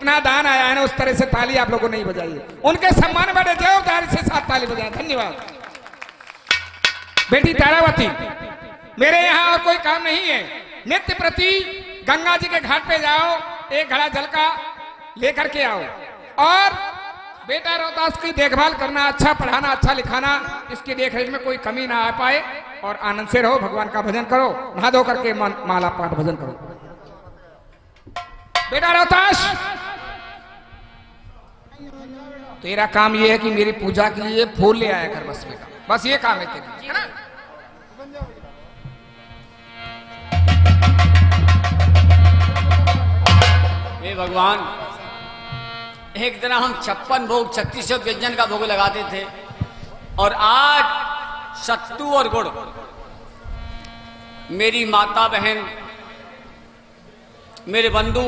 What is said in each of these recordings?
जितना दान आया है ना उस तरह से ताली आप लोगों नहीं बजाई। उनके सम्मान में जोरदार से साथ ताली बजाएं। धन्यवाद। बेटी तारावती, मेरे यहाँ और कोई काम नहीं है। नित्य प्रति गंगा जी के घाट पे जाओ, एक घड़ा जल का लेकर के आओ और बेटा रोहतास की देखभाल करना, अच्छा पढ़ाना, अच्छा लिखाना, इसकी देखरेख में कोई कमी ना आ पाए और आनंद से रहो। भगवान का भजन करो, नहा धो करके माला पाठ भजन करो। बेटा रोहतास, तेरा काम ये है कि मेरी पूजा के लिए फूल ले आया कर, बस बेटा, बस ये काम है तेरा, है ना? हे भगवान, एक दिन हम 56 भोग 3600 व्यंजन का भोग लगाते थे और आज सत्तू और गुड़। मेरी माता बहन, मेरे बंधु,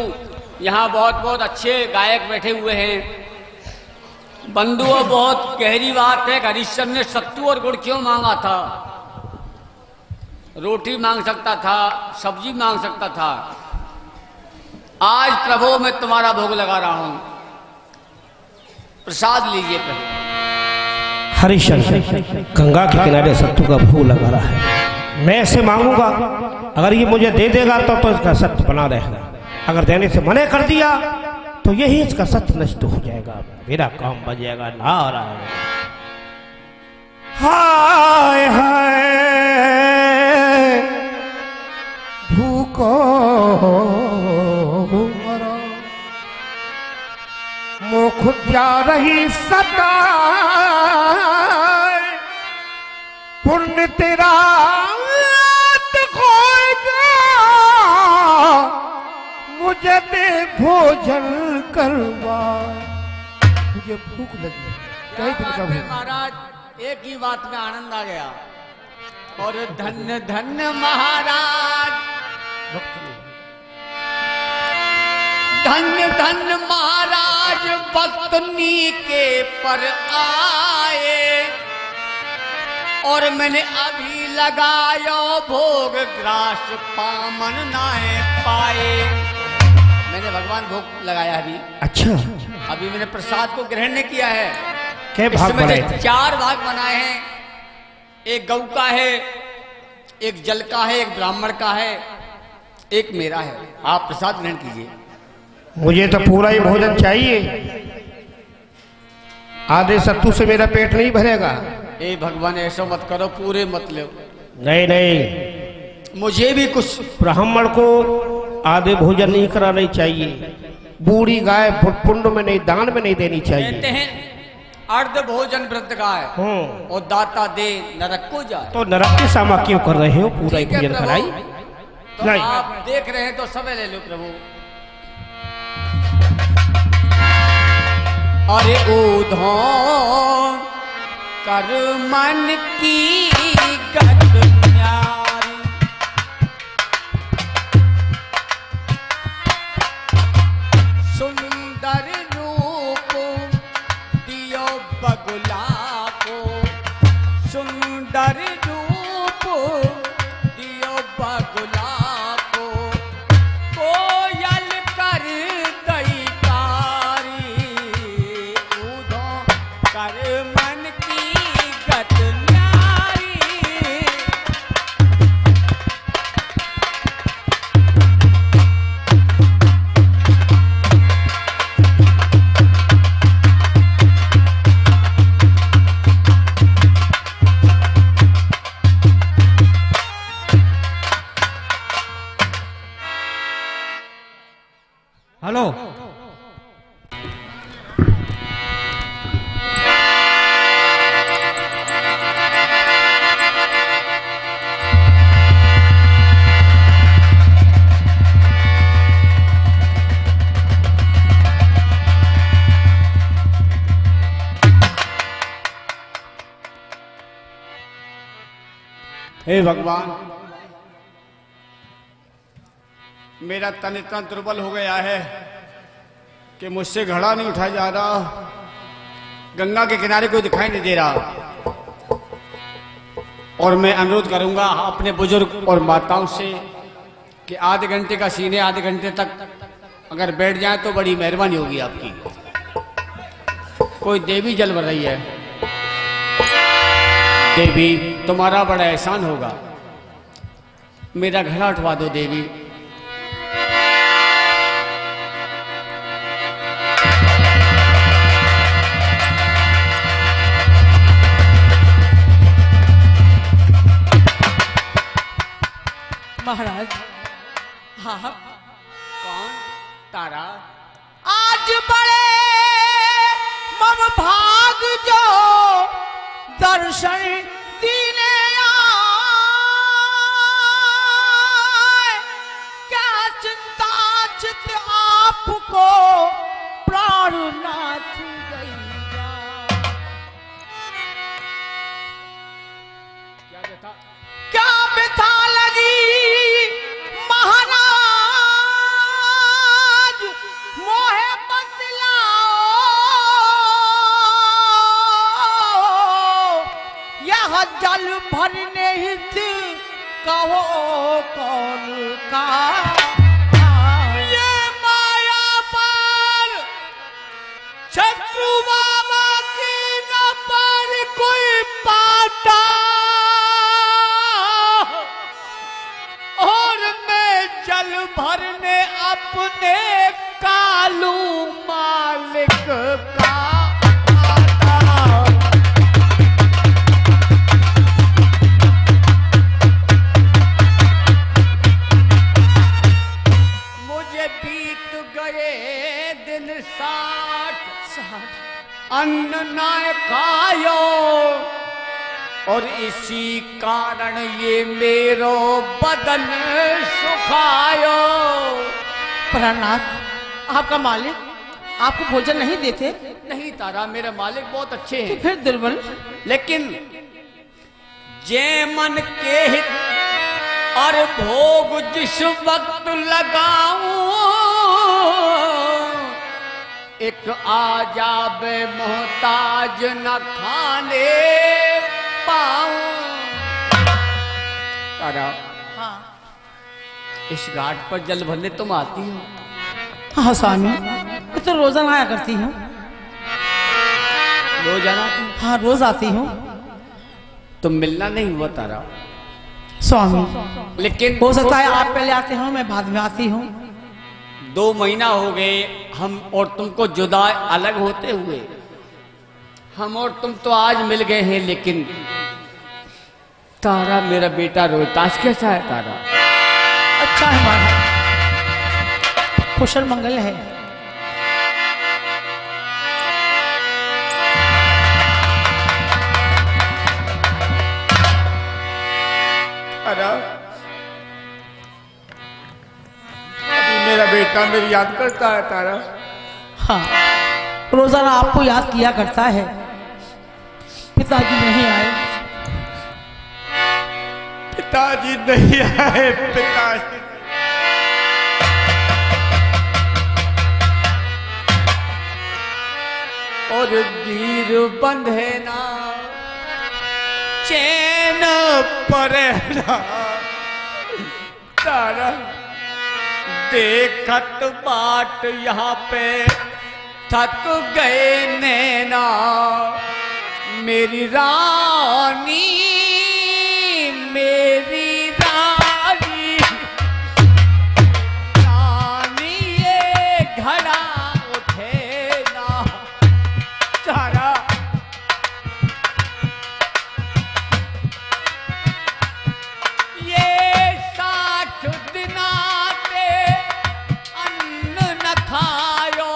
यहाँ बहुत बहुत अच्छे गायक बैठे हुए हैं। बंधु, बहुत गहरी बात है, हरिश्चंद्र ने सत्तू और गुड़ क्यों मांगा था? रोटी मांग सकता था, सब्जी मांग सकता था। आज प्रभु मैं तुम्हारा भोग लगा रहा हूं, प्रसाद लीजिए प्रभु। हरिश्चंद्र गंगा के किनारे सत्तू का भोग लगा रहा है। मैं ऐसे मांगूंगा, अगर ये मुझे दे देगा तो इसका सत्य बना रहेगा। अगर देने से मना कर दिया तो यही इसका सत्य नष्ट हो जाएगा, मेरा काम बन जाएगा। नारायण। हाय हाय भूको मुख जा रही सता, पुण्य तेरा मुझे दे भोजन करवा, मुझे भूख लगी। कई दिन का भूख। महाराज, एक ही बात में आनंद आ गया। और धन्य धन्य महाराज, धन्य धन्य महाराज भक्तनी के पर आए और मैंने अभी लगाया भोग, ग्रास पामन नाए पाए। मैंने भगवान भोग लगाया अभी। अच्छा, अभी मैंने प्रसाद को ग्रहण नहीं किया है। क्या भाग बनाए थे? 4 भाग बनाए हैं। एक गौ का है, एक जल का है, एक ब्राह्मण का है, एक मेरा है। आप प्रसाद ग्रहण कीजिए। मुझे तो पूरा ही भोजन चाहिए, आधे सत्तू से मेरा पेट नहीं भरेगा। ए भगवान, ऐसा मत करो, पूरे मत लो। नहीं नहीं, मुझे भी कुछ। ब्राह्मण को आधे भोजन नहीं करानी चाहिए। बूढ़ी गाय पुण्य में नहीं, दान में नहीं देनी चाहिए। कहते हैं अर्ध भोजन वृद्ध गाय और दाता दे नरक को जाए। तो नरक की सामा क्यों कर रहे हो? पूरा ही भोजन कराई। तो नहीं, आप देख रहे हैं तो सब ले लो प्रभु। अरे ऊधो कर मन की गत न्यारी, सुंदर रूप दियो बगुला को, सुंदर रूप दियो बगुला को, कोयल कर दई कारी, ऊधो कर मन की गत न्यारी। हेलो, हे भगवान, मेरा तन इतना दुर्बल हो गया है कि मुझसे घड़ा नहीं उठाया जा रहा। गंगा के किनारे कोई दिखाई नहीं दे रहा। और मैं अनुरोध करूंगा अपने बुजुर्ग और माताओं से कि आधे घंटे का सीने आधे घंटे तक अगर बैठ जाए तो बड़ी मेहरबानी होगी आपकी। कोई देवी जल भर रही है। देवी तुम्हारा बड़ा एहसान होगा, मेरा घड़ा उठवा दो देवी। महाराज हाँ कौन? तारा। आज बड़े मम भाग जो दर्शन दीने आए, क्या चिंता चित आपको प्राणनाथ गई। क्या व्यथा लगी महाराज मोहे बतलाओ, यह जल भरने हित कहो कौन का। ये माया पर शत्रु बाबा की न पर कोई पाता, और मैं जल भरने अपने कालू मालिक का आता। मुझे बीत गए दिन 60 अन्न न खायो, और इसी कारण ये मेरो बदन सुखायो। प्रहलाद आपका मालिक आपको भोजन नहीं देते? नहीं तारा, मेरे मालिक बहुत अच्छे हैं। तो फिर दुर्बल? लेकिन जे मन के हित और भोग जिस वक्त लगाऊं, एक आजाबे मोहताज न खाने पाऊं। तारा हाँ इस घाट पर जल भरने तुम आती हो? हाँ स्वामी, मैं तो रोजाना आया करती हूँ। रोजाना आती? हाँ रोज आती हूँ। तुम मिलना नहीं हुआ तारा। स्वामी लेकिन हो सकता है आप पहले आते हो, मैं बाद में आती हूँ। 2 महीना हो गए हम और तुमको जुदा अलग होते हुए। हम और तुम तो आज मिल गए हैं, लेकिन तारा मेरा बेटा रोहतास कैसा है तारा? अच्छा है महाराज, कुशल मंगल है। तारा अभी मेरा बेटा मेरी याद करता है तारा। हाँ रोजाना आपको याद किया करता है। पिताजी नहीं आए? पिताजी नहीं आए, पिताजी और गिर बंधे ना चैन परे ना। तारा देखत बाट यहाँ पे थक गए नैना, मेरी रानी मेरी रानी। रानी ये घड़ा उठे ना। तारा ये 60 दिनाते अन्न न खायो,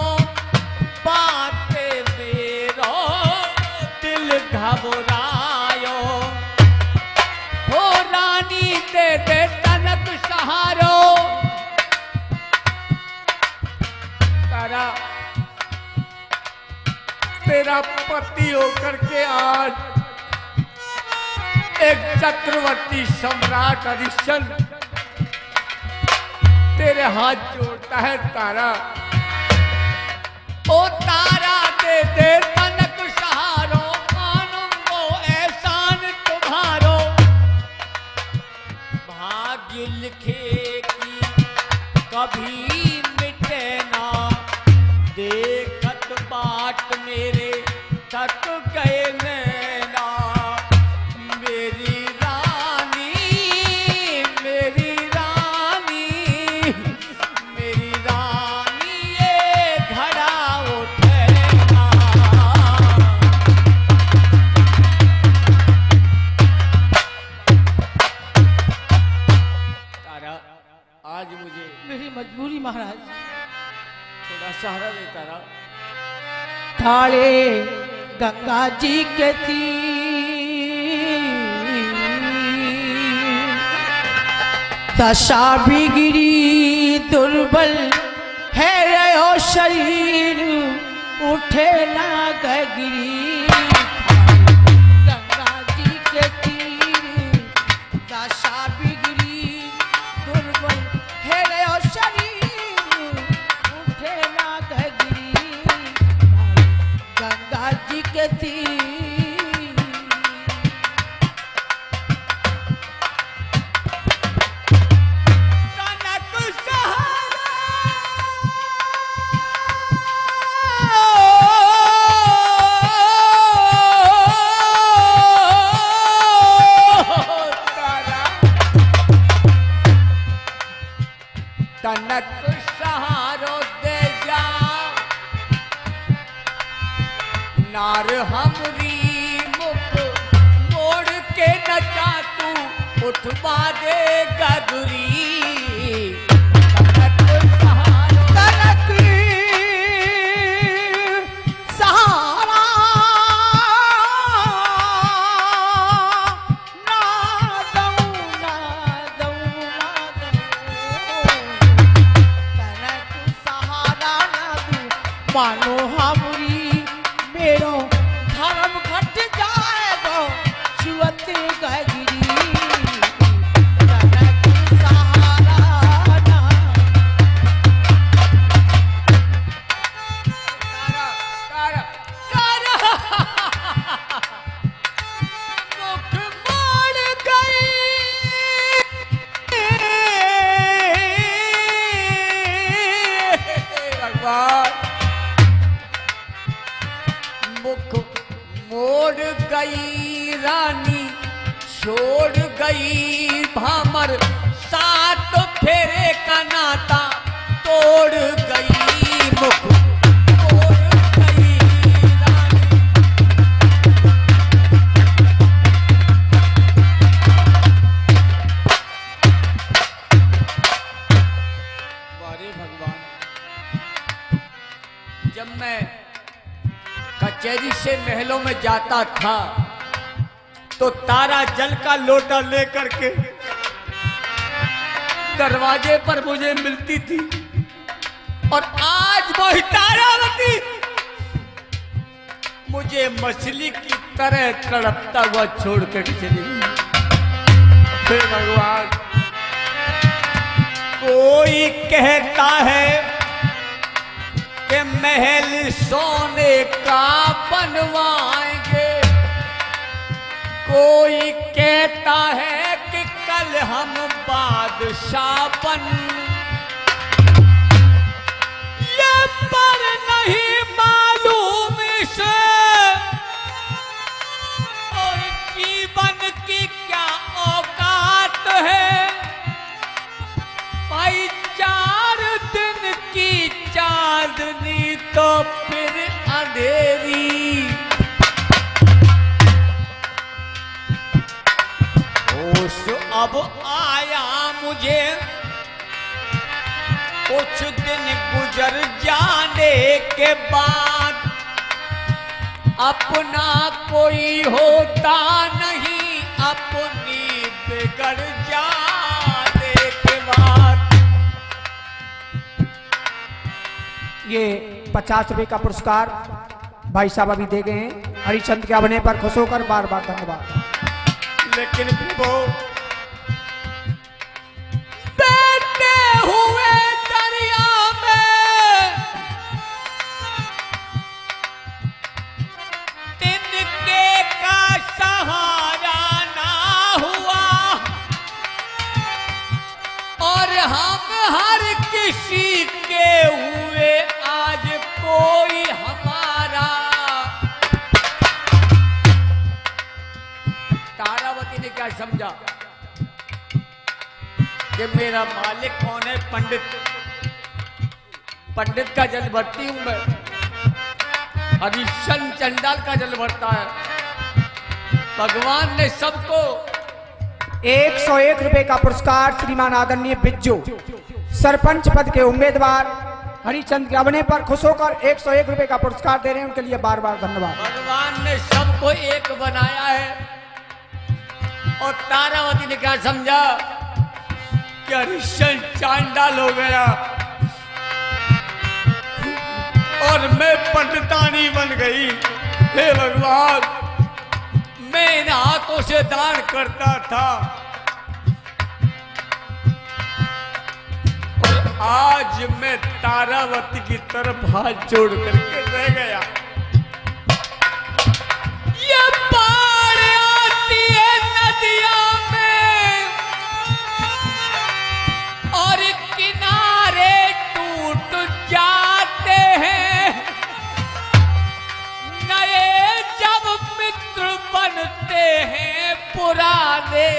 बाते मेरो दिल घबरायो। हो रानी दे दे तनक सहारो। तारा तेरा पति होकर के आज एक चक्रवर्ती सम्राट हरिश्चंद्र तेरे हाथ जोड़ता है तारा। ओ तारा दे दे तनक सहारो, मानूंगो एहसान तुम्हारो। भाग्य लिखे कि कभी मिटे गए नैना मेरी रानी मेरी रानी मेरी रानी ये घड़ा उठना। तारा आज मुझे मेरी मजबूरी महाराज। थोड़ा सहारा दे तारा। थाले गंगा जी के तीर दशा भी गिरी दुर्बल है रहो शरीर उठे ना गगिरी। गंगा जी के तीर दशा भी गिरी दुर्बल है रहो शरीर उठे ना गगिरी। गंगा जी के तीर कनक सहारा तारा कनक सहारो दे जा नार हमरी मुख मोड़ के नचा तू उठवा दे गगरी। कनक सहारो कनक सहारा ना दऊं ना दऊं ना दऊं। कनक सहारा ना दूं मानो हमरी मेरो धर्म घट जाएगो छुअत गगिरी। कनक सहारा ना तारा तारा मुख मोड़ गई भगवान मुख मोड़ गई रानी छोड़ गई भामर सात फेरे का नाता तोड़ गई। मुख मोड़ गई रानी वारे भगवान जब मैं कचहरी से महलों में जाता था तो तारा जल का लोटा लेकर के दरवाजे पर मुझे मिलती थी और आज वही तारावती मुझे मछली की तरह तड़पता हुआ छोड़ कर चली गई। फिर भगवान कोई कहता है कि महल सोने का बनवाएंगे, कोई कहता है कि कल हम बादशाह बन, ये पर नहीं मालूम इसे और जीवन की क्या औकात है। भाई 4 दिन की चांदनी तो फिर अंधेरी, होश अब आया मुझे, कुछ दिन गुजर जाने के बाद अपना कोई होता नहीं, अपनी बिगड़ जाने के बाद। ये 50 रुपए का पुरस्कार भाई साहब अभी दे गए हैं। हरिचंद के अभिनय पर खुश होकर बार बार धन्यवाद। लेकिन प्रभु बहते हुए दरिया में तिनके का सहारा ना हुआ और हम हर किसी के हुए आज कोई हमारा क्या समझा कि मेरा मालिक कौन है? पंडित का जल भरती हूं मैं, हरिश्चंद्र चंडाल का जल भरता है। भगवान ने सबको 101 रुपए का पुरस्कार श्रीमान आदरणीय बिज्जू सरपंच पद के उम्मीदवार हरिचंद के अवने पर खुश होकर 101 रुपए का पुरस्कार दे रहे हैं, उनके लिए बार बार धन्यवाद। भगवान ने सबको एक बनाया है और तारावती ने क्या समझा कि हरिश्चंद्र चांडाल हो गया और मैं पंडितानी बन गई। हे भगवान, मैं इन हाथों से दान करता था और आज मैं तारावती की तरफ हाथ जोड़ करके रह गया। ये बाढ़ आती है नदियों में और किनारे टूट जाते हैं, नए जब मित्र बनते हैं पुराने।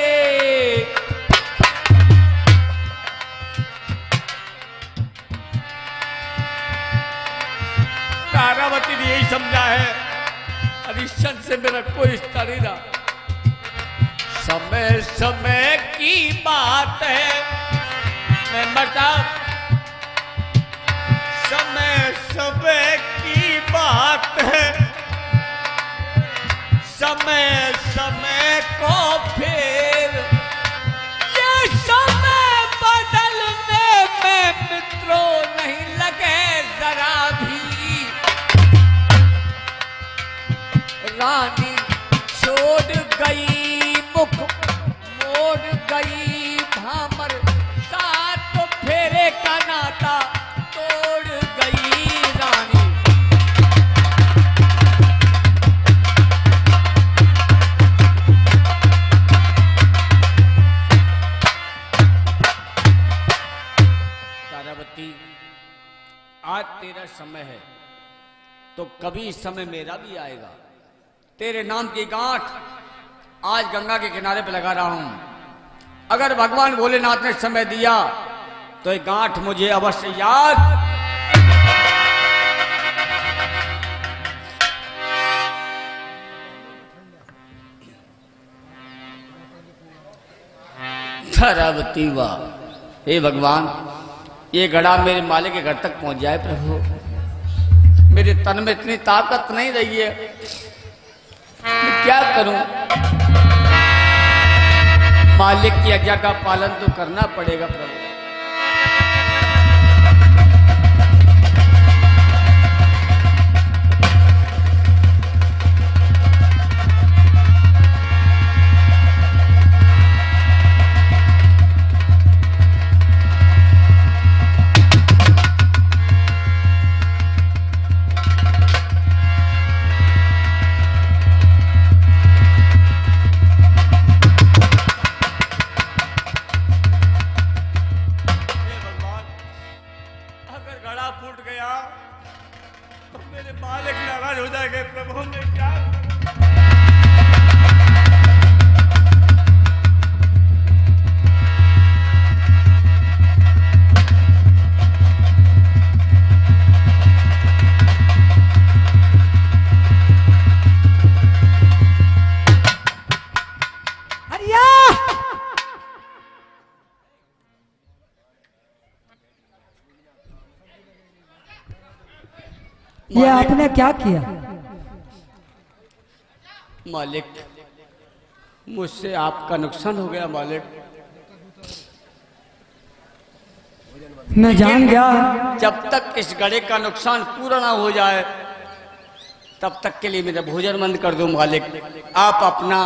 तारावती ने यही समझा है, हरिश्चंद्र से मेरा कोई रिश्ता नहीं रहा। समय समय की बात है, मैं मरता, समय समय की बात है, समय समय को फिर ये समय बदलने में मित्रों नहीं लगे जरा भी। रानी छोड़ गई मुख मोड़ गई भामर, सात फेरे का नाता तोड़ गई रानी। तारावती, आज तेरा समय है तो कभी इस समय मेरा भी आएगा। तेरे नाम की गांठ आज गंगा के किनारे पे लगा रहा हूं। अगर भगवान भोलेनाथ ने समय दिया तो ये गांठ मुझे अवश्य याद। तारावती वाह, हे भगवान, ये घड़ा मेरे मालिक के घर तक पहुंच जाए प्रभु। मेरे तन में इतनी ताकत नहीं रही है, मैं क्या करूं? मालिक की आज्ञा का पालन तो करना पड़ेगा प्रभु। ये आपने क्या किया? मालिक, मुझसे आपका नुकसान हो गया मालिक। मैं जान गया। जब तक इस घड़े का नुकसान पूरा ना हो जाए तब तक के लिए मेरा भोजन बंद कर दो मालिक। आप अपना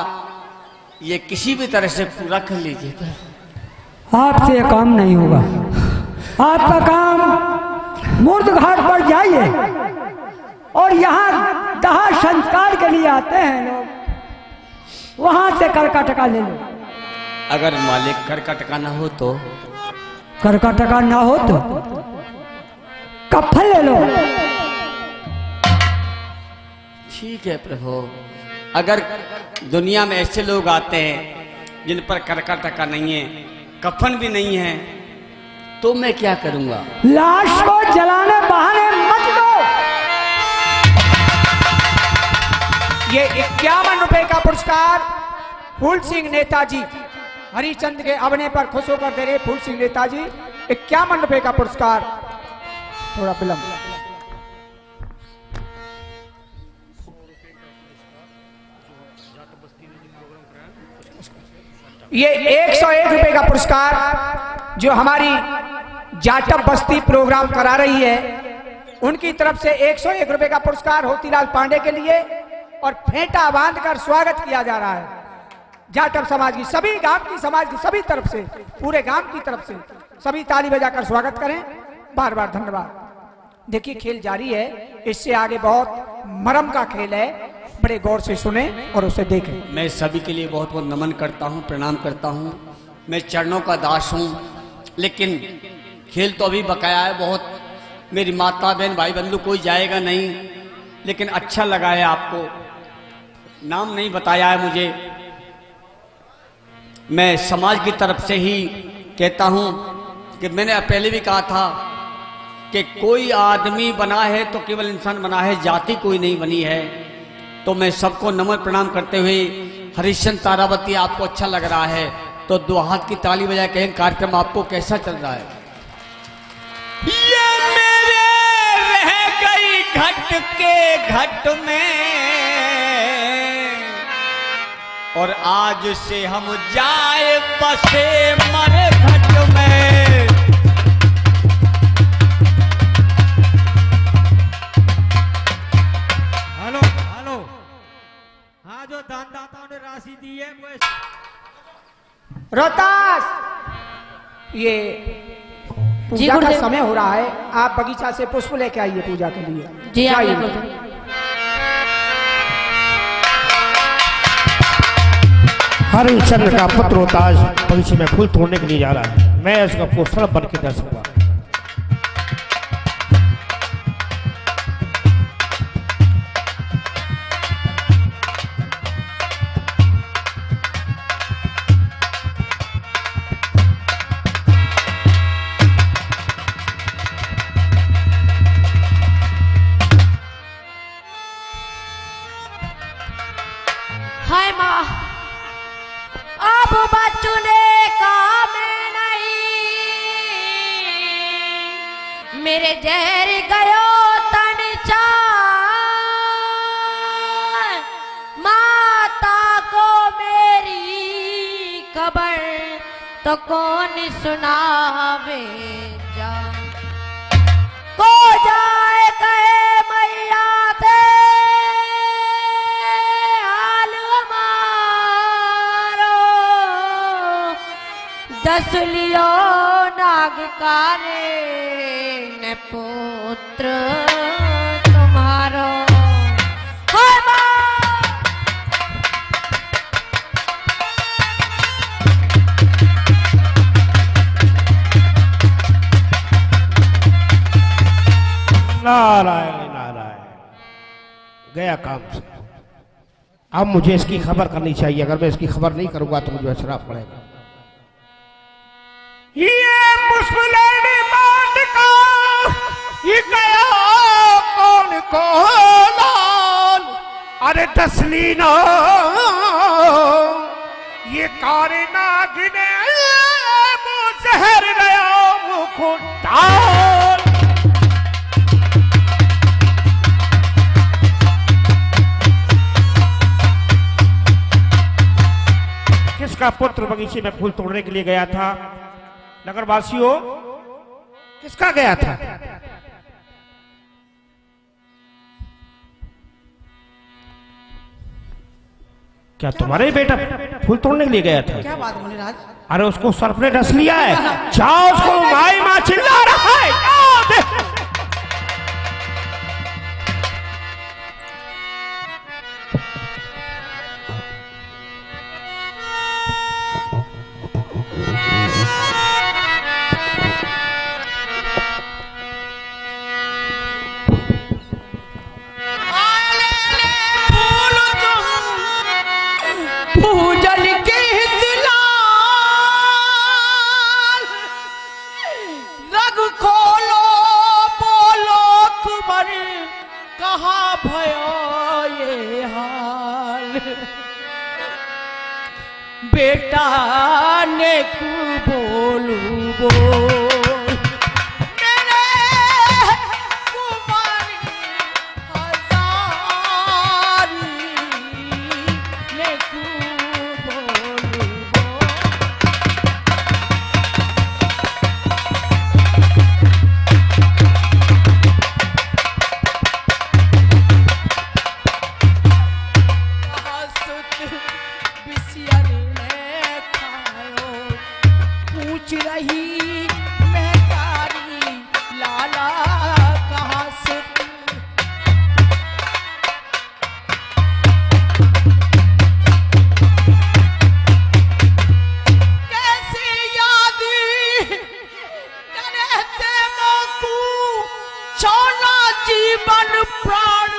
ये किसी भी तरह से पूरा कर लीजिए। आपसे काम नहीं होगा। आपका काम मूर्त घाट पर जाइए और यहाँ दहा संस्कार के लिए आते हैं लोग, वहां से कर का टका ले लो। अगर मालिक कर का टका ना हो तो? कर का टका ना हो तो कफन ले लो। ठीक है प्रभु, अगर दुनिया में ऐसे लोग आते हैं जिन पर करका टका नहीं है, कफन भी नहीं है, तो मैं क्या करूंगा? लाश को जलाने बहाने मत दो। ये 51 रुपए का पुरस्कार फूल सिंह नेताजी हरिचंद के अवने पर खुश होकर दे रहे फूल सिंह नेताजी 51 रुपए का पुरस्कार। थोड़ा विलंब। ये 101 रुपए का पुरस्कार जो हमारी जाटव बस्ती प्रोग्राम करा रही है, उनकी तरफ से 101 रुपए का पुरस्कार होतीलाल पांडे के लिए, और फेंटा बांधकर स्वागत किया जा रहा है जाटव समाज की, सभी गांव की, समाज की सभी तरफ से, पूरे गांव की तरफ से सभी ताली बजाकर स्वागत करें। बार बार धन्यवाद। देखिए खेल जारी है, इससे आगे बहुत मरम का खेल है, बड़े गौर से सुने और उसे देखें। मैं सभी के लिए बहुत बहुत नमन करता हूँ, प्रणाम करता हूँ। मैं चरणों का दास हूँ, लेकिन खेल तो अभी बकाया है बहुत। मेरी माता बहन भाई बंधु कोई जाएगा नहीं, लेकिन अच्छा लगा है आपको। नाम नहीं बताया है मुझे। मैं समाज की तरफ से ही कहता हूँ कि मैंने पहले भी कहा था कि कोई आदमी बना है तो केवल इंसान बना है, जाति कोई नहीं बनी है। तो मैं सबको नमन प्रणाम करते हुए, हरिश्चंद्र तारावती आपको अच्छा लग रहा है तो 2 हाथ की ताली बजा कहें कार्यक्रम आपको कैसा चल रहा है? ये मेरे रह गई घट के घट में, और आज से हम जाए बसे मरे घट में। हेलो हेलो, हाँ जो दानदाताओं ने राशि दी है वो रोहतास, ये जी पूजा का गुरुदेव। समय हो रहा है, आप बगीचा से पुष्प लेके आइए पूजा के लिए। जी जाइए। आइए गुरुदेव। हरिश्चंद्र का पुत्र रोहतास बगीचे में फूल तोड़ने के लिए जा रहा है। मैं उसका पोस्टर बन के दर्शूंगा। हाय माँ, अब बचने का मैं नहीं, मेरे जहर गयो तन चार, माता को मेरी खबर तो कौन सुनावे जा, को जाए कहे मैया थे दस लियो नागकारे ने पुत्र तुम्हारो। हाय माँ, नारायण नारायण, गया काम से। अब मुझे इसकी खबर करनी चाहिए। अगर मैं इसकी खबर नहीं करूंगा तो मुझे श्राप पड़ेगा। ये पुष्प लेने बाट का ये कया कौन कौन, अरे दसलीना ये कारे नागिने वो जहर गया मुख डाल। किसका पुत्र बगीचे में फूल तोड़ने के लिए गया था? नगरवासियों, किसका गया था? क्या तुम्हारे बेटा फूल तोड़ने के लिए गया था? क्या बात बोले राज? अरे उसको सर्प ने डस लिया है। जाओ, उसको माई माँ चिल्ला रहा है, जाओ देखो। पूजन के हितला बेटा ने को बोलू बोल मेरे कुमारी हजारी ने को बोलू बोल। पूछ रही मैं तारी लाला कहाँ से कैसे याद करते मोकू छोना जीवन प्राण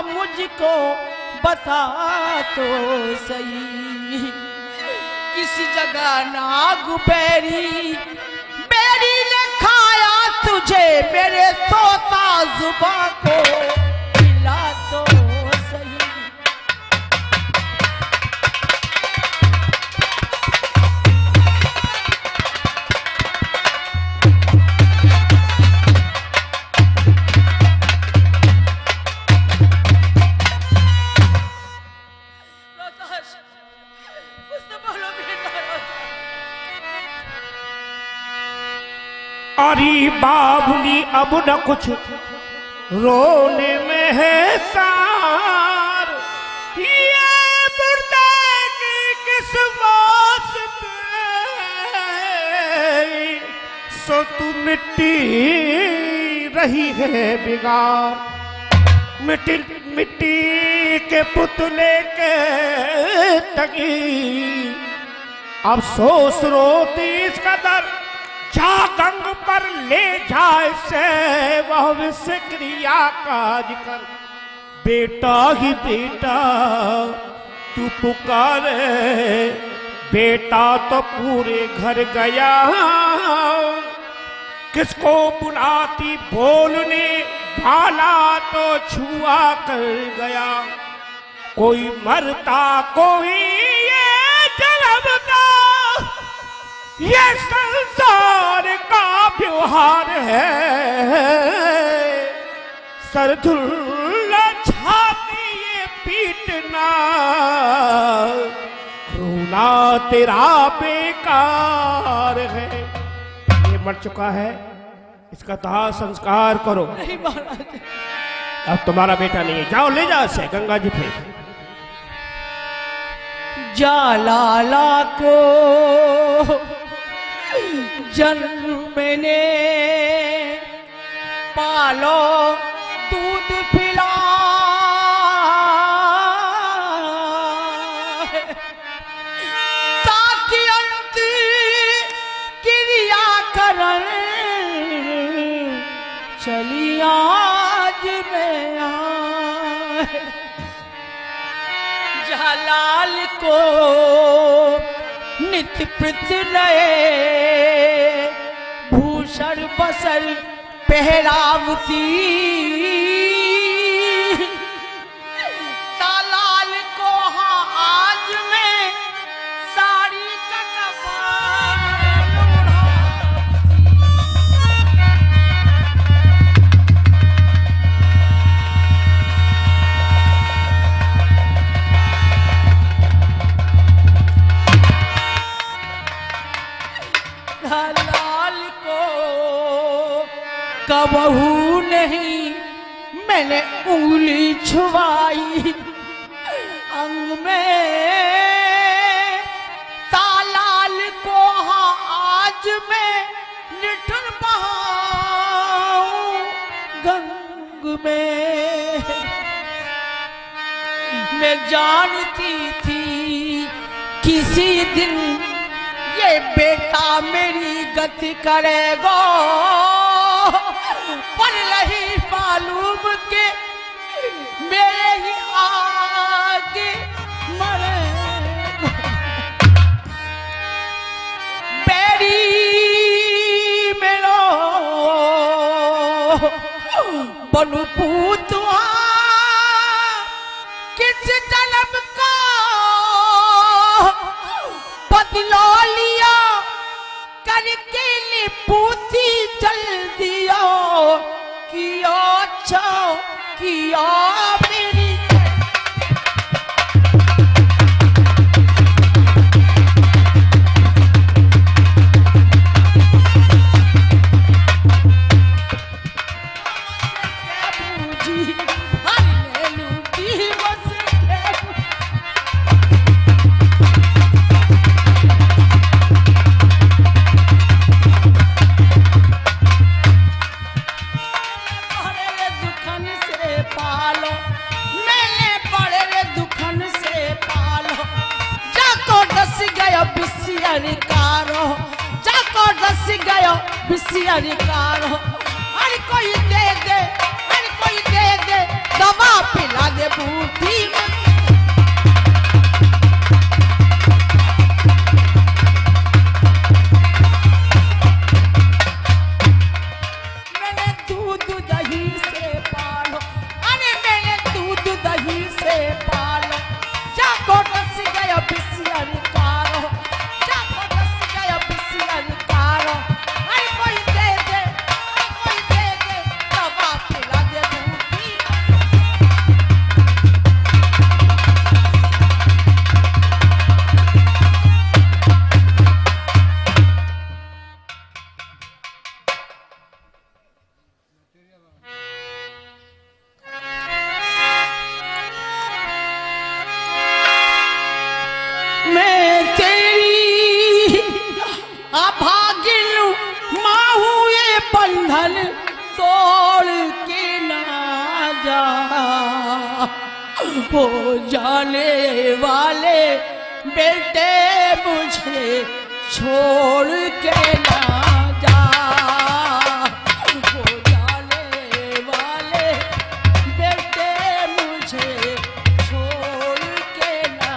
मुझको बता तो सही किसी जगह नाग बेरी बेरी ने खाया तुझे मेरे तोता जुबां को मिला तो सही। अरे बाबुली अब न कुछ रोने में है सार, ये मुर्दे की किस वास्ते सो तू मिट्टी रही है बिगाड़। मिट्टी मिट्टी के पुतले के टकी अफसोस रोती इसका दर जा गंग पर ले जाए से वह विश्व क्रिया काज कर। बेटा ही बेटा तू पुकारे बेटा तो पूरे घर गया किसको बुलाती बोलने भाला तो छुआ कर गया। कोई मरता कोई ये जन्मता ये संसार का व्यवहार है। सरधुल्ला छाती ये पीटना रोना तेरा बेकार है। ये मर चुका है इसका दाह संस्कार करो। नहीं महाराज अब तुम्हारा बेटा नहीं है, जाओ ले जाओ इसे गंगा जी फेंक। जालाला को जन्म मैंने पालो दूध पिला ताकि अंती क्रिया करन चली आज में आए। जलाल को नित प्रत नए भूषण बसर पहरावती तालाल को हाँ आज में साड़ी का कफन लाल को कबहू नहीं मैंने उंगली छुआई अंग में तालाल को हाँ आज मैं निठुर बहाऊं गंग में। मैं जानती थी किसी दिन ये बेटा मेरी गति करेगा, पर नहीं मालूम के मेरे ही आगे मरेगा। बेरी मेरो बनु पूतवा किस जन्म का बदला लिया, करके पूती चल दिया, किया अच्छा किया मेरी। अधिकारो हर कोई दे दे, हर कोई दे दे, दवा पिला दे बूटी। मैंने दूध दही से पालो, अरे मैंने दूध दही से पालो, जाको रस गया बिस्तर कारो, जाको रस गया बिस्तर कारो। बंधन तोड़ के ना जा, हो जाने वाले बेटे मुझे छोड़ के ना जा, हो जाने वाले बेटे मुझे छोड़ के ना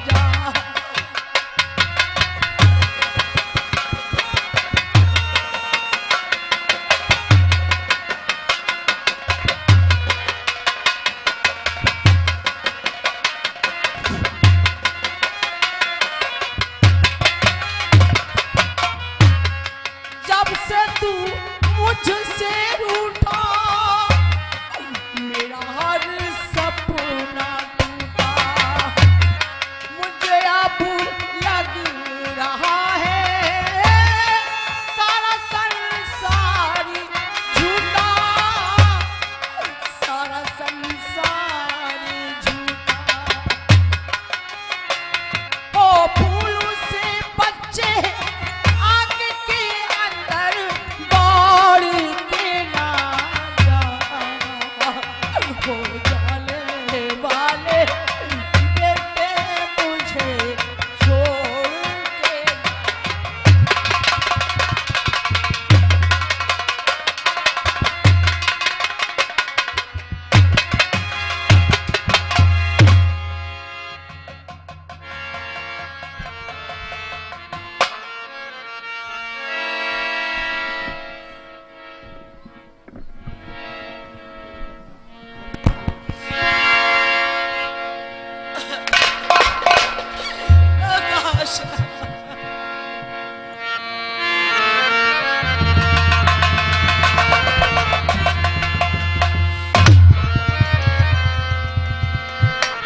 जा। मुझसे रूठा मेरा हर सपना टूटा, मुझे अब लग रहा है सारा संसार झूठा, सारा संसार झूठा। ओ फूल से बच्चे आग के अंदर हो जाने वाले बेटे मुझे छोड़ के।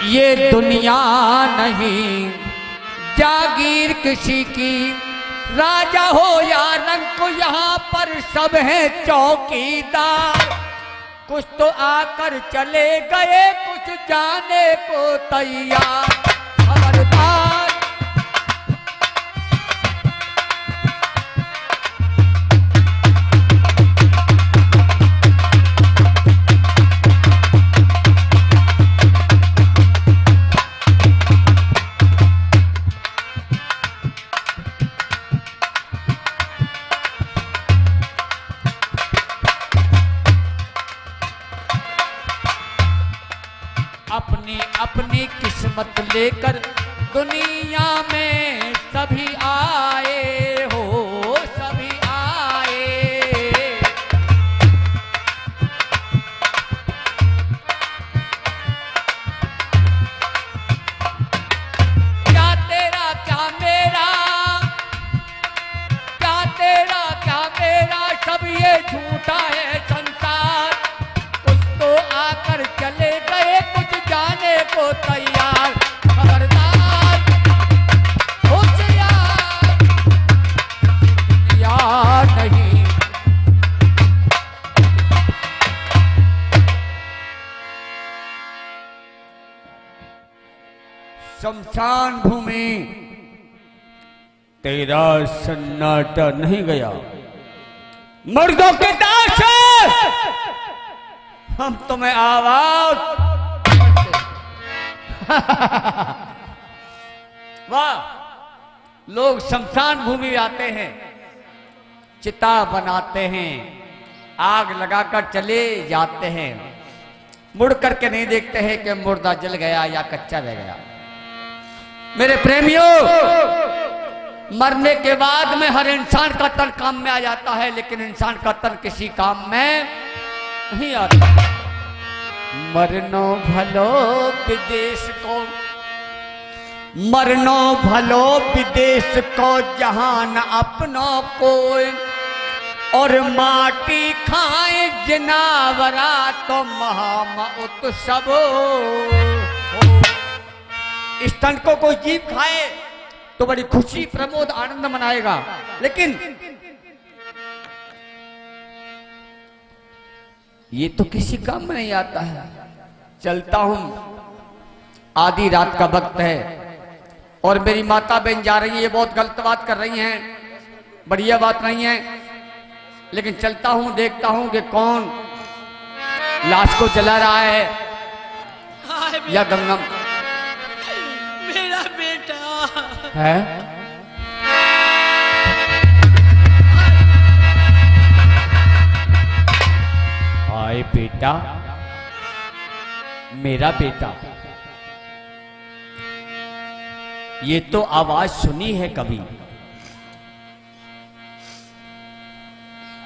ये दुनिया नहीं जागीर किसी की, राजा हो या रंक यहाँ पर सब है चौकीदार। कुछ तो आकर चले गए, कुछ जाने को तैयार। खबरदार अपनी किस्मत लेकर दुनिया में सभी आए हो, सभी आए। क्या तेरा क्या मेरा, क्या तेरा क्या मेरा, सब ये झूठा है संसार। कुछ तो आकर चले गए, कुछ जाने को तैयार। खबरदार होशियार यार नहीं। शमशान भूमि तेरा सन्नाटा नहीं गया, मर्दों के दास हम तुम्हें आवाज वाह, लोग शमशान भूमि आते हैं, चिता बनाते हैं, आग लगाकर चले जाते हैं, मुड़ करके नहीं देखते हैं कि मुर्दा जल गया या कच्चा रह गया। मेरे प्रेमियों, मरने के बाद में हर इंसान का तन काम में आ जाता है, लेकिन इंसान का तन किसी काम में नहीं आता। मरनो भलो विदेश को, मरनो भलो विदेश को, जहान अपनों को, और माटी खाए जनावरा तो महा उत्सव। इस तन को कोई जीव खाए तो बड़ी खुशी प्रमोद आनंद मनाएगा, लेकिन ये तो किसी काम में नहीं आता है। चलता हूं, आधी रात का वक्त है और मेरी माता बहन जा रही है, ये बहुत गलत बात कर रही हैं, बढ़िया बात नहीं है, लेकिन चलता हूं, देखता हूं कि कौन लाश को जला रहा है या गंगा। मेरा बेटा है आए बेटा, मेरा बेटा, ये तो आवाज सुनी है कभी।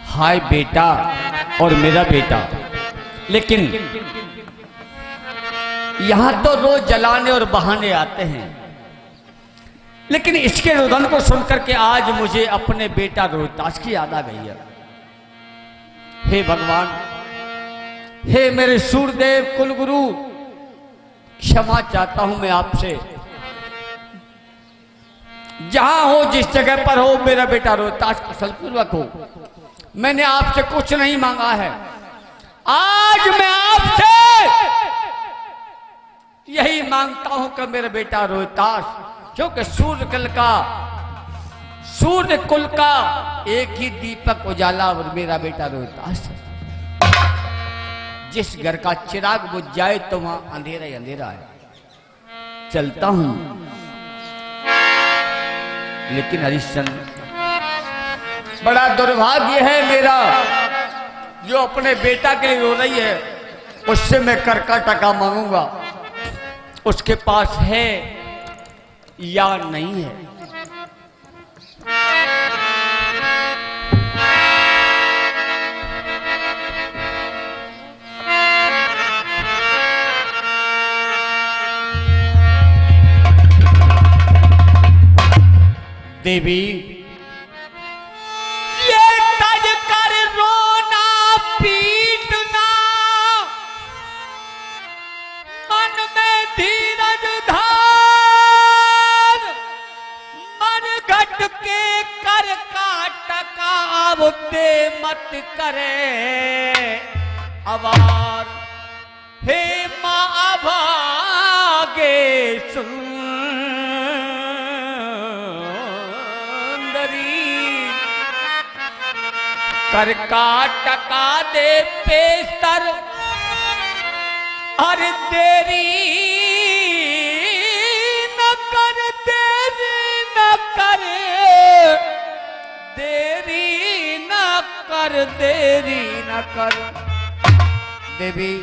हाय बेटा और मेरा बेटा, लेकिन यहां तो रोज जलाने और बहाने आते हैं, लेकिन इसके रुदन को सुनकर के आज मुझे अपने बेटा रोहतास की याद आ गई है। हे भगवान, हे मेरे सूरदेव कुलगुरु, क्षमा चाहता हूं मैं आपसे। जहां हो, जिस जगह पर हो, मेरा बेटा रोहतास कुशलपूर्वक हो। मैंने आपसे कुछ नहीं मांगा है, आज मैं आपसे यही मांगता हूं कि मेरा बेटा रोहतास, क्योंकि सूर्य कुल का एक ही दीपक उजाला और मेरा बेटा रोहतास है। जिस घर का चिराग बुझ जाए तो वहां अंधेरा ही अंधेरा है। चलता हूं, लेकिन हरिश्चंद्र, बड़ा दुर्भाग्य है मेरा, जो अपने बेटा के लिए रो रही है, उससे मैं कर का टका मांगूंगा, उसके पास है या नहीं है। देवी, ये तज कर रोना पीटना, मन में धीरज धार, मन घट के कर काटकावते मत करे अवार। हे माँ अभागे सुन कर काटका दे पेस्तर, अरे देरी न कर, देरी न कर, देरी न कर, देरी न कर। देवी,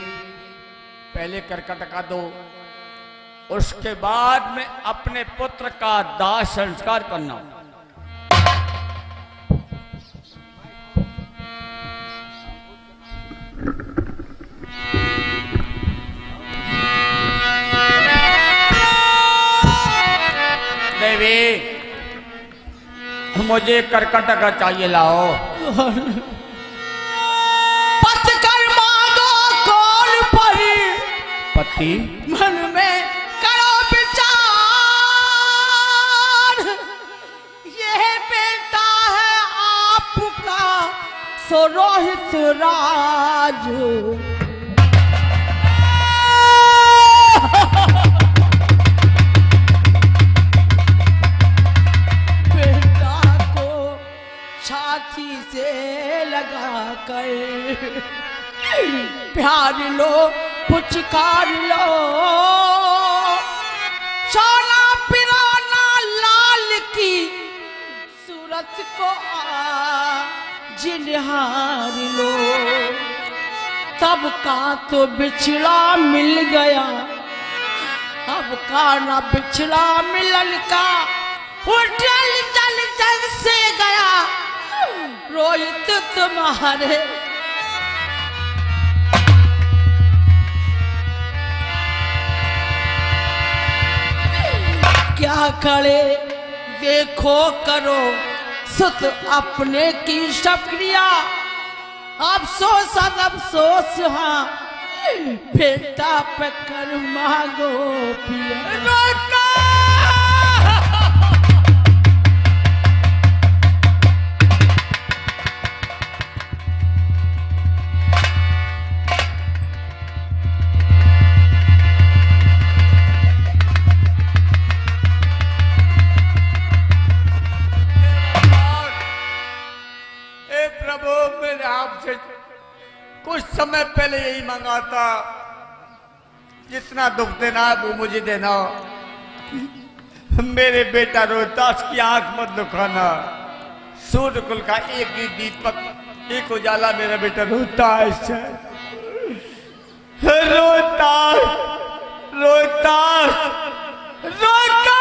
पहले कर कटका दो, उसके बाद में अपने पुत्र का दाह संस्कार करना। देवी, मुझे कर्कटक चाहिए, लाओ। पत कर मांगो कौन परी, पति मन में करो विचार, यह बेटा है आपका सो रोहित राज। छाती से लगा कर प्यार लो पुचकार लो, सोना पिराना लाल की सूरत को जिनहार लो। तब का तो बिछड़ा मिल गया, अब का ना बिछड़ा मिलन का, वो जल जल जल से गया रोहित तुम्हारे। क्या करे देखो करो सुत अपने की शक्रिया, अफसोस अफसोस हाँ बेटा पे कर मांगो पिया। कुछ समय पहले यही मांगा था, जितना दुख देना है वो मुझे देना। मेरे बेटा रोहतास की आंख मत दुखाना। सूर्य कुल का एक ही दीपक, एक उजाला मेरा बेटा रोहतास है। रोहतास रोहतास रोहतास।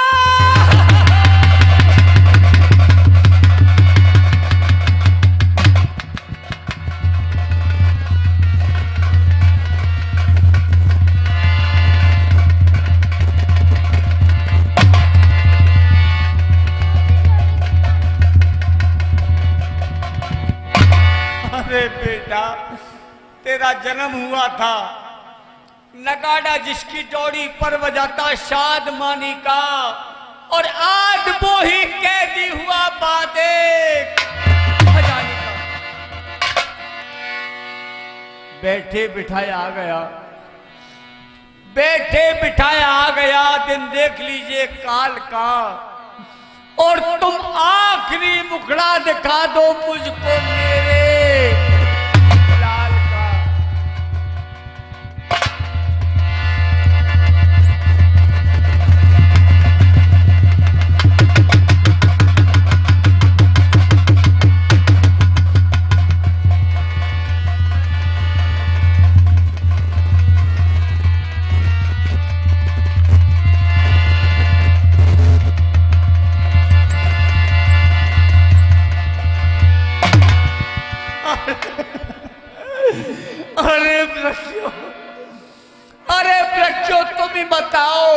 बेटा, तेरा जन्म हुआ था, नगाड़ा जिसकी जोड़ी पर बजाता शाद मानी का, और आज वो ही कैदी हुआ बादे खजानी का। बैठे बिठाए आ गया, बैठे बिठाए आ गया, दिन देख लीजिए काल का, और तुम आखिरी मुखड़ा दिखा दो मुझको मेरे लाल का। अरे वृक्षों तुम ही बताओ,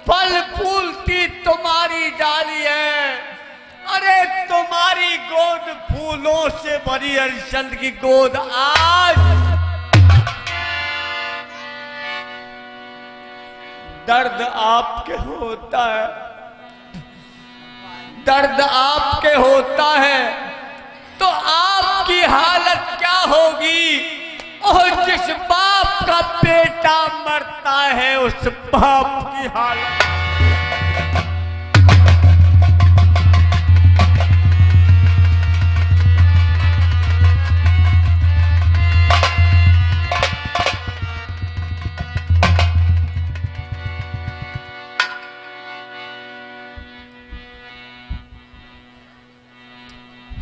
फल फूलती तुम्हारी डाली है, अरे तुम्हारी गोद फूलों से भरी हरिश्चंद्र की गोद आज दर्द आपके होता है, दर्द आपके होता है, तो आपकी हालत क्या होगी? और जिस बाप का बेटा मरता है उस बाप की हालत।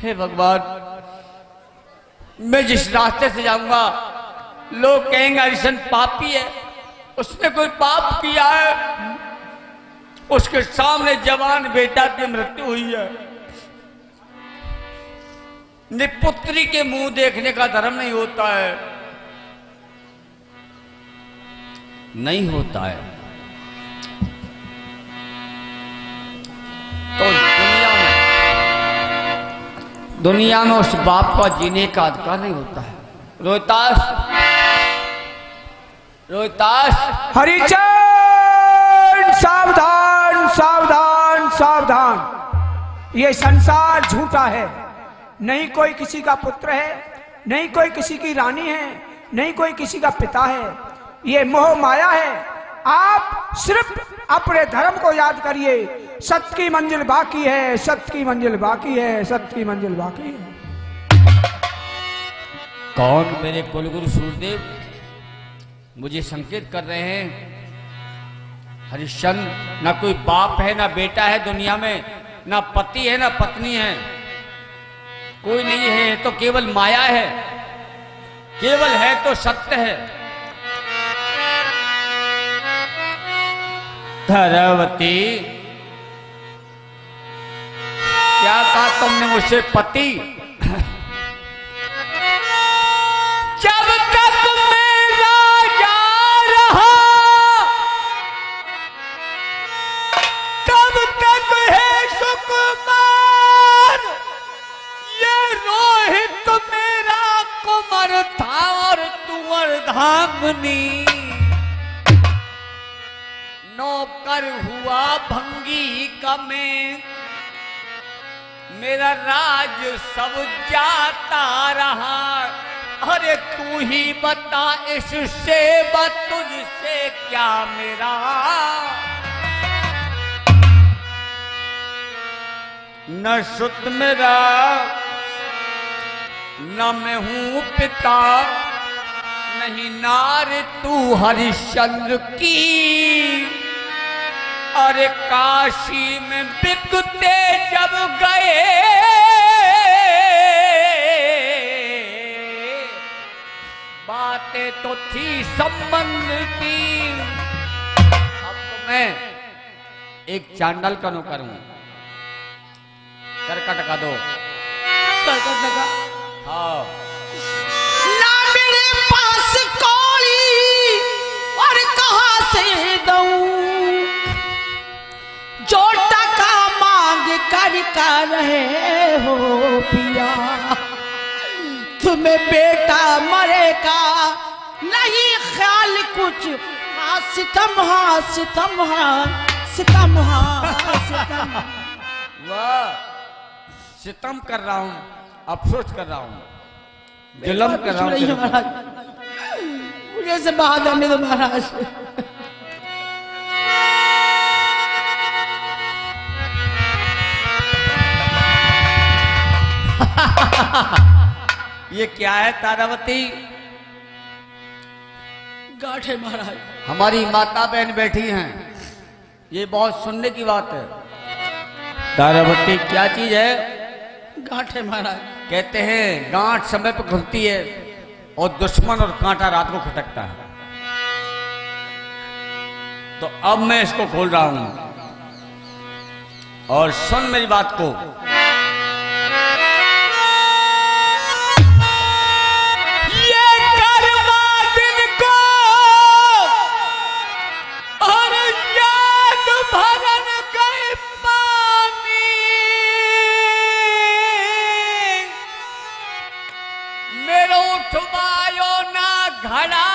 हे भगवान, मैं जिस रास्ते से जाऊंगा लोग कहेंगे हरिशन पापी है, उसने कोई पाप किया है, उसके सामने जवान बेटा की मृत्यु हुई है। निपुत्री के मुंह देखने का धर्म नहीं होता है, नहीं होता है। तो दुनिया में उस बाप का जीने का अधिकार नहीं होता है। रोहितास, रोहितास, हरिचंद सावधान सावधान सावधान। ये संसार झूठा है, नहीं कोई किसी का पुत्र है, नहीं कोई किसी की रानी है, नहीं कोई किसी का पिता है। ये मोह माया है। आप सिर्फ अपने धर्म को याद करिए। सत्य की मंजिल बाकी है, सत्य की मंजिल बाकी है, सत्य की मंजिल बाकी है। कौन? मेरे कुलगुरु सूर्यदेव मुझे संकेत कर रहे हैं। हरिश्चंद्र ना कोई बाप है, ना बेटा है दुनिया में, ना पति है, ना पत्नी है, कोई नहीं है। तो केवल माया है, केवल है तो सत्य है। धरवती, क्या कहा तुमने मुझसे? पति? जब तक मैं राजा रहा तब तक है सुकुमार। ये रोहित मेरा कुंवर था और तुअर धामनी। नौकर हुआ भंगी का मैं, मेरा राज सब जाता रहा। अरे तू ही बता इससे तुझसे क्या मेरा? न सुत मेरा, न मैं हूं पिता, नहीं नार तू हरिश्चंद्र की। अरे काशी में बिकते जब गए, बातें तो थी संबंध की। अब तो मैं एक चांडाल का नौकर हूं। करकट का दो, करकट का। हाँ, ना मेरे पास कौड़ी और कहां से दूं, जो टका मांग कर रहे हो पिया। तुम्हें बेटा मरेगा नहीं ख्याल कुछ। हाँ सितम, हाँ सितम, हाँ सितम, हाँ सितम। वाह, सितम कर रहा हूं, अफसोस कर रहा हूं, जुल्म कर रहा हूं। महाराज मुझे से बाहर आने दो महाराज। ये क्या है तारावती? गांठ है महाराज। हमारी माता बहन बैठी हैं, ये बहुत सुनने की बात है। तारावती क्या चीज है? गांठ है महाराज। कहते हैं गांठ समय पर खुलती है और दुश्मन और कांटा रात को खटकता है। तो अब मैं इसको खोल रहा हूं और सुन मेरी बात को। घड़ा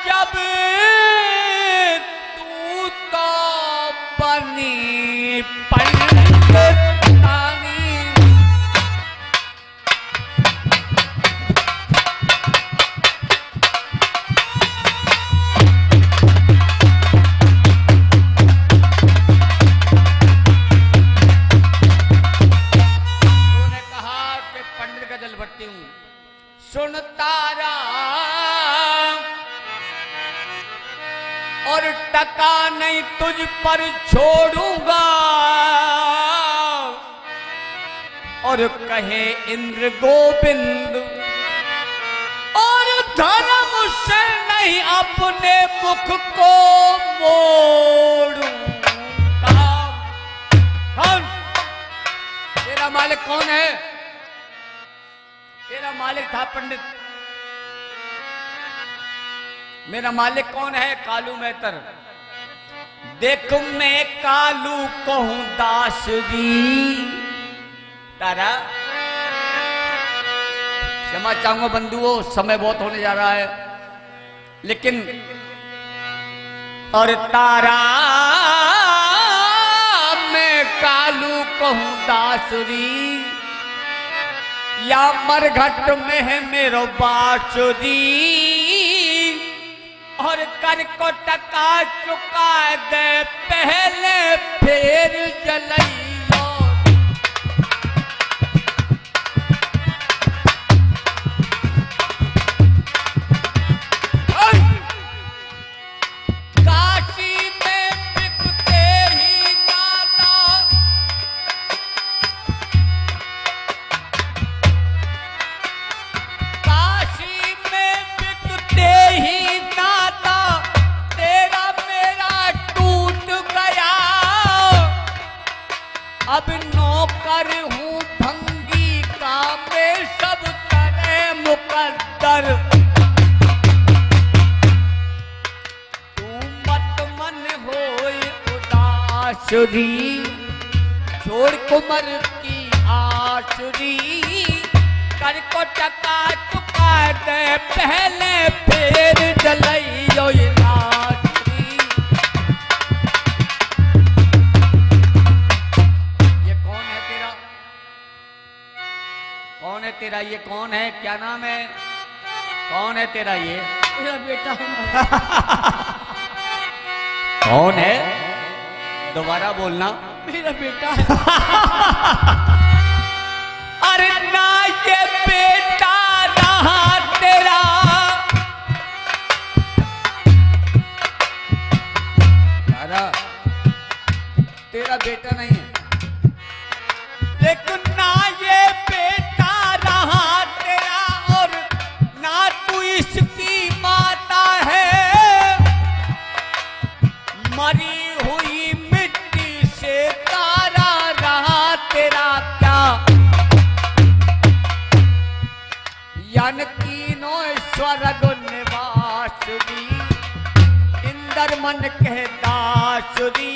जब तू तो बनी पंडितानी। उन्होंने कहा कि पंडित का जल भरती हूं। सुन तारा और टका नहीं तुझ पर छोड़ूंगा। और कहे इंद्र गोविंद और धर्म से नहीं अपने मुख को मोड़ूंगा। कौन तेरा मालिक? कौन है तेरा मालिक? था पंडित। मेरा मालिक कौन है? कालू मेहतर। देख मैं कालू कहूं दासरी तारा। क्षमा चाहूंगा बंधुओं, समय बहुत होने जा रहा है, लेकिन और तारा मैं कालू कहूं दासरी, या मरघट में है मेरो बांसुरी, और कर को टका चुका दे पहले फिर जलइयो। काशी में बिकते ही ज्यादा, काशी में बिकते ही ज्यादा, तेरा मेरा टूट गया। अब नौकर हूँ भंगी का, मैं सब करे मुकद्दर। तू मत मन होए उदासुरी, छोड़ कुमर की आसुरी, कर को टका चुका दे पहले फिर जलइयो ये लाशुरी। ये कौन है तेरा? कौन है तेरा? ये कौन है? क्या नाम है? कौन है तेरा? ये मेरा बेटा कौन है? दोबारा बोलना। मेरा बेटा है। अरे ना ये बेटा रहा तेरा, तारा तेरा बेटा नहीं है, लेकिन ना ये बेटा रहा तेरा, और ना तू इसकी माता है। मरी हुई मिट्टी से तारा रहा तेरा क्या? यानकीनो स्वर्ग निवासुरी, इंदर मन कहता सुरी,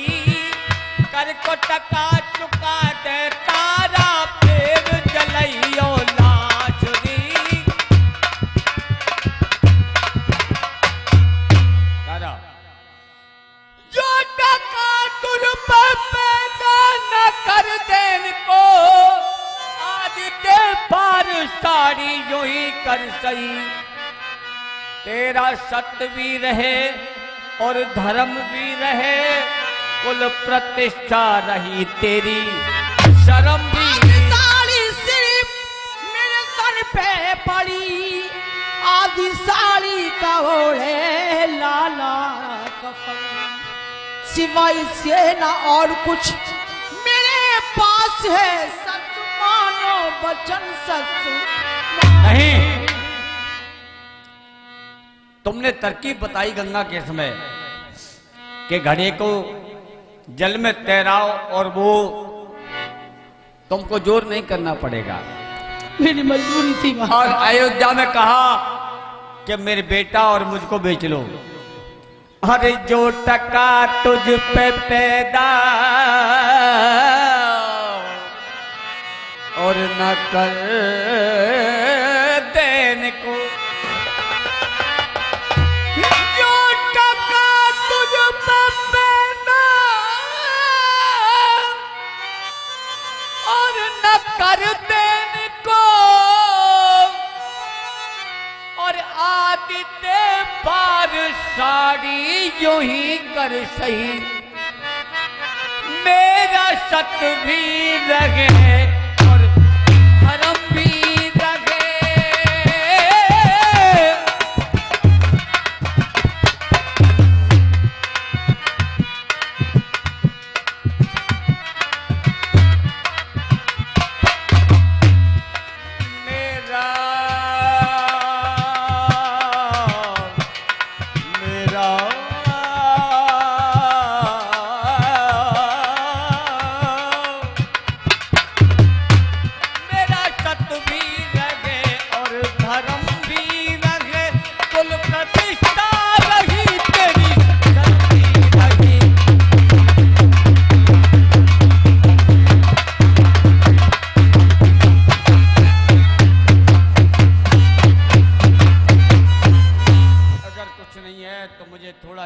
कर को टका चुका दे तारा फिर जलइयो लाशुरी। तारा जो टका तुझ पर पैदा न कर देन को, आज ते पार साड़ी यूं ही कर सही। तेरा सत्य भी रहे और धर्म भी रहे, कुल प्रतिष्ठा रही तेरी, शर्म भी। साड़ी सिर्फ मेरे सर पे पड़ी, आधी साड़ी का ओढ़े लाला कफन, सिवाय से ना और कुछ मेरे पास है। सच मानो वचन सच नहीं, तुमने तरकीब बताई गंगा के समय कि घड़े को जल में तैराओ, और वो तुमको जोर नहीं करना पड़ेगा। मेरी मजबूरी थी वहां। और अयोध्या में कहा कि मेरे बेटा और मुझको बेच लो। अरे जो टका तुझ पे पैदा और न कर देने को, जो टका तुझ पे पैदा और न कर देने को, और आदित्य पार साड़ी यूं ही कर सही। मेरा सत भी लगे और धर्म भी लगे,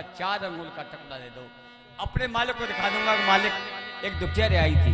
थोड़ा 4 अंगुल का टुकड़ा दे दो। अपने मालिक को दिखा दूंगा कि मालिक एक दुखिया रियाई थी।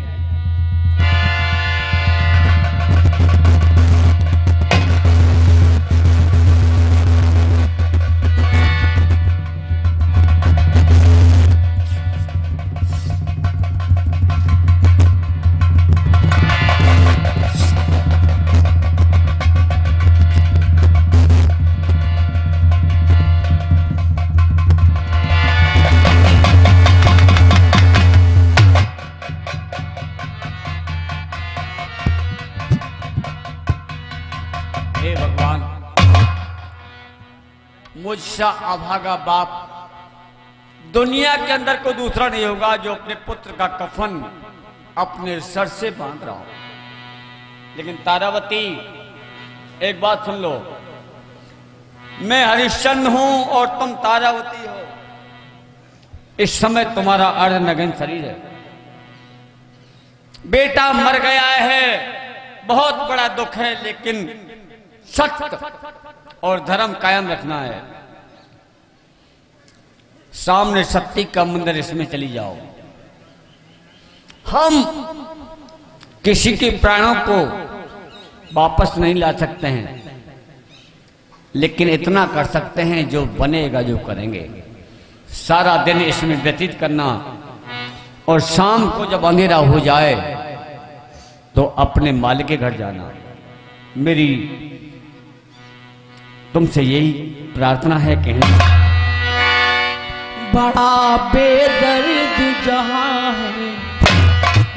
मुझसा अभागा बाप दुनिया के अंदर कोई दूसरा नहीं होगा जो अपने पुत्र का कफन अपने सर से बांध रहा हो। लेकिन तारावती, एक बात सुन लो, मैं हरिश्चंद्र हूं और तुम तारावती हो। इस समय तुम्हारा अर्धनग्न शरीर है, बेटा मर गया है, बहुत बड़ा दुख है, लेकिन सत्य और धर्म कायम रखना है। सामने शक्ति का मंदिर, इसमें चली जाओ। हम किसी के प्राणों को वापस नहीं ला सकते हैं, लेकिन इतना कर सकते हैं जो बनेगा जो करेंगे। सारा दिन इसमें व्यतीत करना और शाम को जब अंधेरा हो जाए तो अपने मालिक के घर जाना। मेरी तुमसे यही प्रार्थना है। कहना बड़ा बेदर्द जहां है,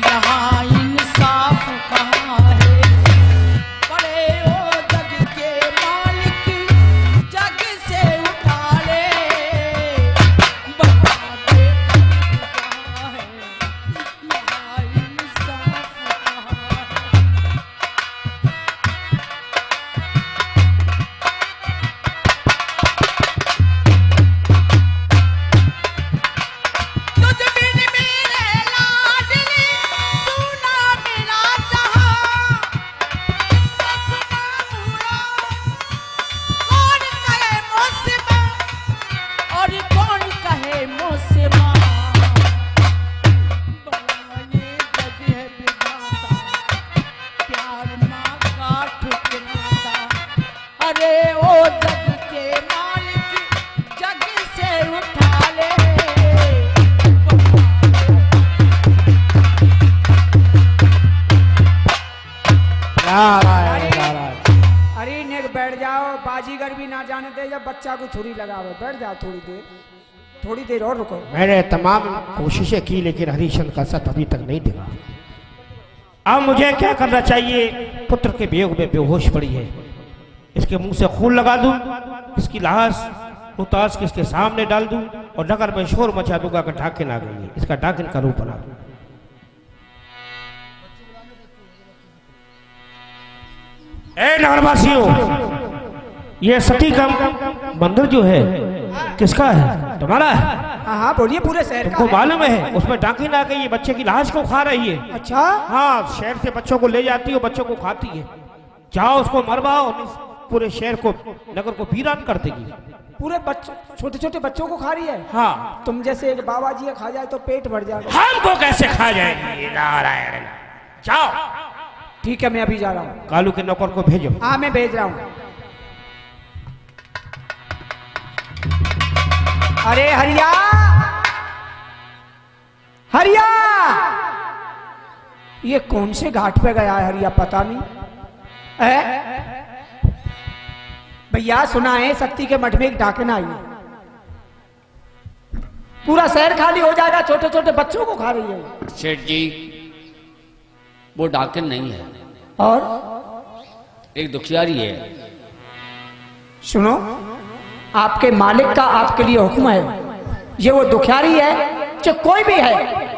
यहाँ इंसाफ कहाँ है। बड़े ओ जग के मालिक, जग से उठा ले। बड़ा बेदर्द जहां है, यहाँ इंसाफ कहाँ है। अरे नेक बैठ जाओ, बाजीगर भी ना जाने दे जब बच्चा को छुरी लगावे। बैठ जाओ थोड़ी देर और रुको। मैंने तमाम कोशिशें की लेकिन हरिश्चंद्र का सत अभी तक नहीं दिखा। अब मुझे क्या करना चाहिए? पुत्र के वियोग में बेहोश पड़ी है, इसके मुंह से खून लगा दूं, इसकी लाश उतार के इसके सामने डाल दूं और नगर में शोर मचा दूंगा कि डाकिन आ गई है। इसका डाकिन का रूप बना दूं। ए नगरवासियों, ये सती का मंदिर जो है किसका है? तुम्हारा है? हाँ बोलिए, पूरे शहर का तुमको है। मालूम है उसमें डाकिन आ गई है, बच्चे की लाश को खा रही है। अच्छा हाँ, शहर से बच्चों को ले जाती है, बच्चों को खाती है। जाओ उसको मरवाओ, पूरे शहर को नगर को वीरान कर देगी। पूरे बच्चों, छोटे छोटे बच्चों को खा रही है। हाँ, तुम जैसे एक बाबा जी खा जाए तो पेट भर जाएगा। हमको कैसे खा जाएगी? नारायण, जाओ। ठीक है, मैं अभी जा रहा हूँ। कालू के नौकर को भेजो। हाँ मैं भेज रहा हूँ। अरे हरिया, हरिया, ये कौन से घाट पे गया है हरिया? पता नहीं है। भैया सुना है शक्ति के मठ में एक डाकिन आई है, पूरा शहर खाली हो जाएगा, छोटे छोटे बच्चों को खा रही है। सेठ जी, वो डाकिन नहीं है और एक दुखियारी है। सुनो, आपके मालिक का आपके लिए हुक्म है, ये वो दुखियारी है, जो कोई भी है,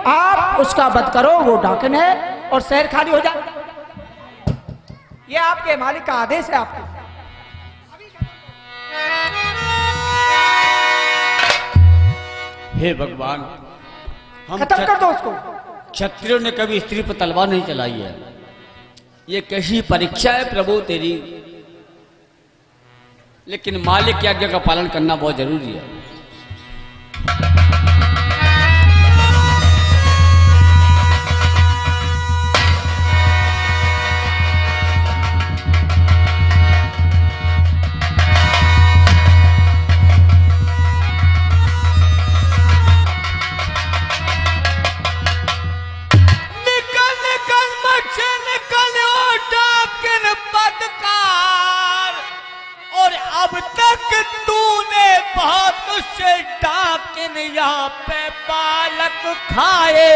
आप उसका वध करो। वो डाकिन है और शहर खाली हो जाए, ये आपके मालिक का आदेश है। आपको हे भगवान, हम खत्म कर दो उसको। क्षत्रियों ने कभी स्त्री पर तलवार नहीं चलाई है। ये कैसी परीक्षा है प्रभु तेरी, लेकिन मालिक की आज्ञा का पालन करना बहुत जरूरी है। अब तक तूने बहुत से डाकिन यहाँ पे बालक खाए।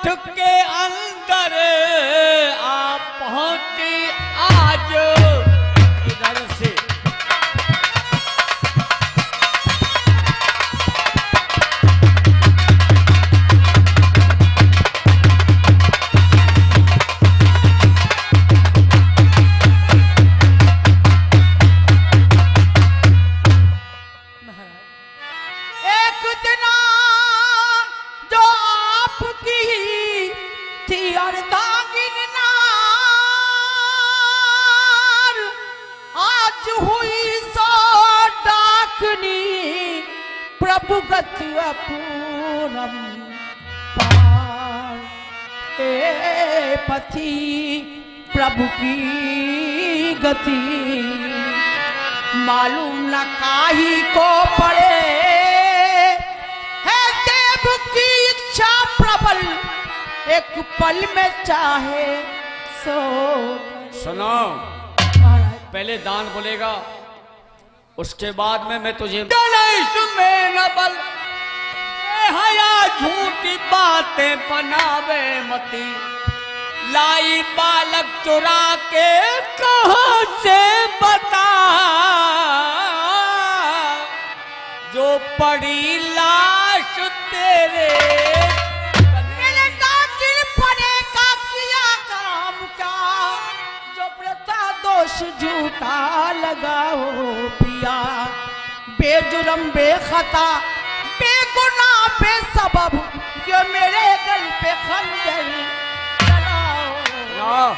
के अंदर आप पहुंची आज इधर से। एक दिन जो आपकी थी अर्धांगिन नार, आज हुई सो डाकनी प्रभु गति अपूरम पार। ए पति प्रभु की गति मालूम न काहे को पड़े, है देव की इच्छा प्रबल एक पल में चाहे सो। सुनो, पहले दान बोलेगा, उसके बाद में मैं तुझे में न बल हया झूठी बातें बनावे मती, लाई बालक चुरा के कहां से बता, जो पड़ी लाश तेरे मैंने कातिल पने का किया काम का, जो प्रथा दोष झूठा लगाओ पिया। बेजुर्म बेखता बेगुनाह बेसबब जो मेरे दिल पे खंजर चलाओ।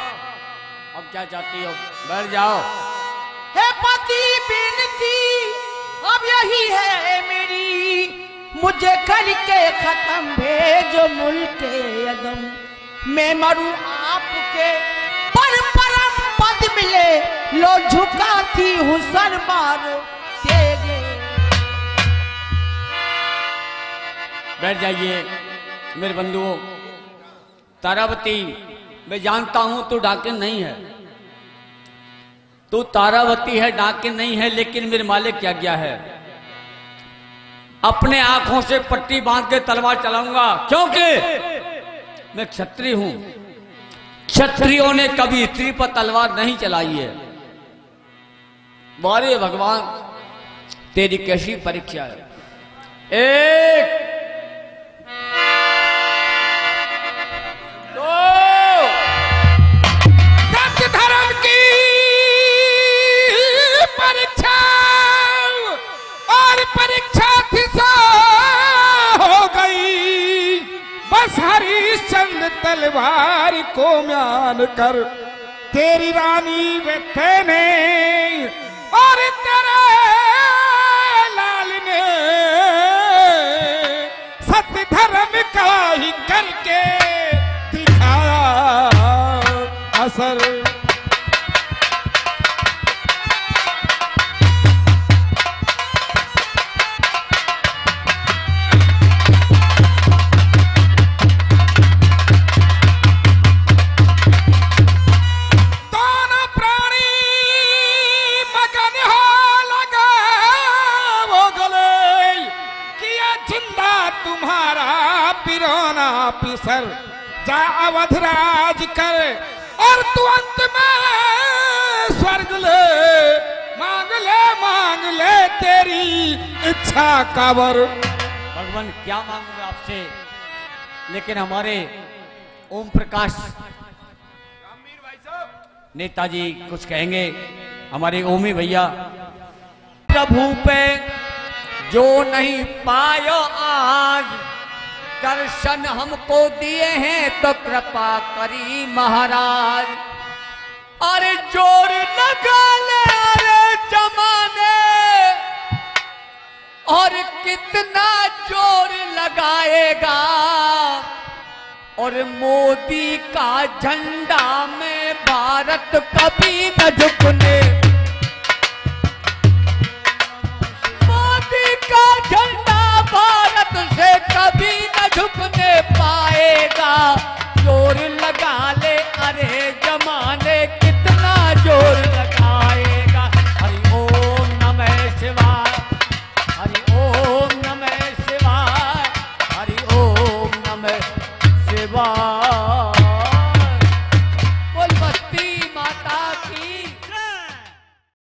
अब क्या चाहती हो, बैठ जाओ। हे पति बिनती अब यही है मेरी, मुझे करके खत्म भेजो मुल्के अदम। मैं मरूं आपके पर परम पद मिले, लो झुकाती हूँ सर मार देगे। बैठ जाइए मेरे बंधुओं। तारावती, मैं जानता हूं तू डाकिन नहीं है, तू तारावती है, डाकिन नहीं है, लेकिन मेरे मालिक क्या आज्ञा है, अपने आंखों से पट्टी बांध के तलवार चलाऊंगा, क्योंकि मैं क्षत्रिय हूं। क्षत्रियों ने कभी स्त्री पर तलवार नहीं चलाई है। बारे भगवान, तेरी कैसी परीक्षा है। एक, सत्य धर्म की परीक्षा और परीक्षा थी सा हो गई, बस हरिश्चंद्र तलवार को म्यान कर तेरी रानी व्यथे ने और तेरे लाल ने सत्य धर्म का ही करके दिखाया असर। दोनों प्राणी मगन हो लगा वो गले, किया जिंदा तुम्हारा पिरोना पिसर, जा अवध राज कर और तू अंत में स्वर्ग ले, मांग ले तेरी इच्छा का वर। भगवान, क्या मांगूंगा आपसे, लेकिन हमारे ओम प्रकाश नेताजी कुछ कहेंगे। हमारे ओमी भैया, प्रभु पे जो नहीं पायो आज, दर्शन हमको दिए हैं तो कृपा करी महाराज। अरे जोर लगा ले अरे जमाने, और कितना जोर लगाएगा, और मोदी का झंडा में भारत कभी न झुकने